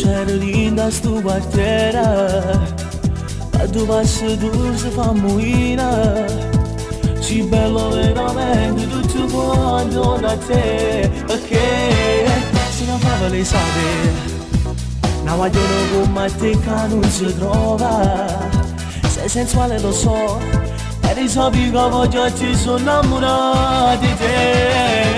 c'era linda sto quartiere, ma tu passi tu si fa moina. Sì bello veramente tutto quanto da te, perché se non fa le sapere. Now I don't know come te che non si trova. Sei sensuale lo so, e di sapi che voglio ti sono innamorato di te.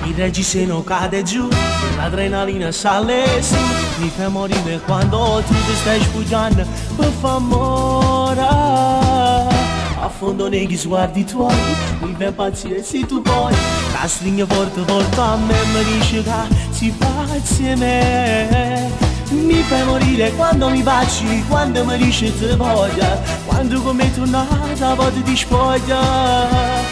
Il reggiseno cade giù, l'adrenalina sale su. Mi fai morire quando tu ti stai sfuggiando per famore. A fondo negli sguardi tuoi, mi fai impazzire se tu vuoi. La stringa forte forte a me mi dice che si fa insieme. Mi fai morire quando mi baci, quando mi dici ti voglio. Quando come tornata vado ti spoglia.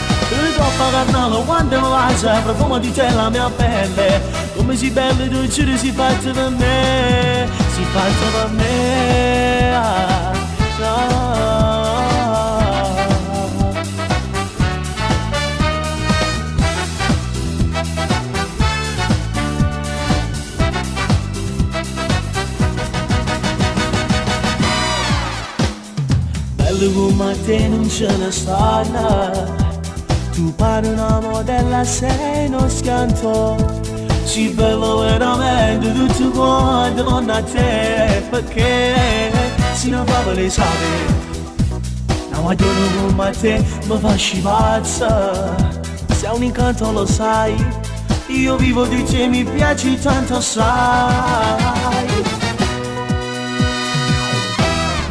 Troppa carnale quando mi bacia, profumo di te la mia pelle. Come si bella e dolce si fatta per me, si fatta per me. Bello come te non ce ne stanno. Tu pari una modella, sei uno scanto. Sì bello veramente tutto quanto con a te, perché se non fa le sapere. Now I don't know come te mi fasci pazza. Sei un incanto lo sai, io vivo di te, mi piaci tanto sai.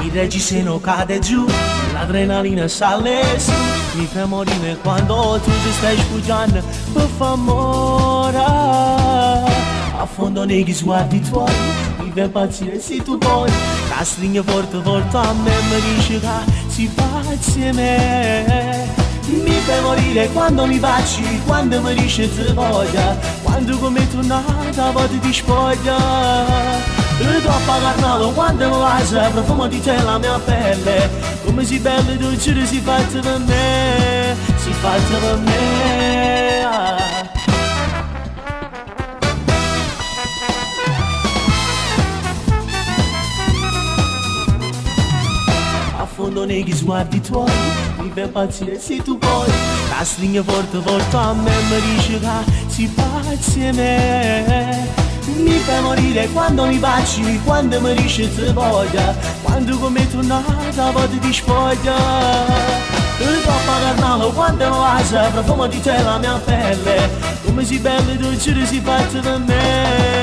Il reggiseno cade giù, l'adrenalina sale su. Mi fai morire quando tu ti stai sfuggiando per famore. A fondo negli sguardi tuoi, mi fai impazzire se tu vuoi. La stringa forte forte a me mi dice che si fa insieme. Mi fai morire quando mi baci, quando mi dici ti voglio. Quando come tornata vado ti spoglia. Troppa carnale quando mi bacia, profumo di te la mia pelle. Come si bella e dolce si fatta per me, si fatta per me. A fondo negli sguardi tuoi, mi fai impazzire se tu vuoi. La stringa forte forte a me mi dice che si fa insieme. Mi fai morire quando mi baci, quando mi dici ti voglio. Quando come tornata vado ti spoglia. Troppa carnale quando mi bacia, profumo di te la mia pelle. Come si bella e dolce si fatta per me.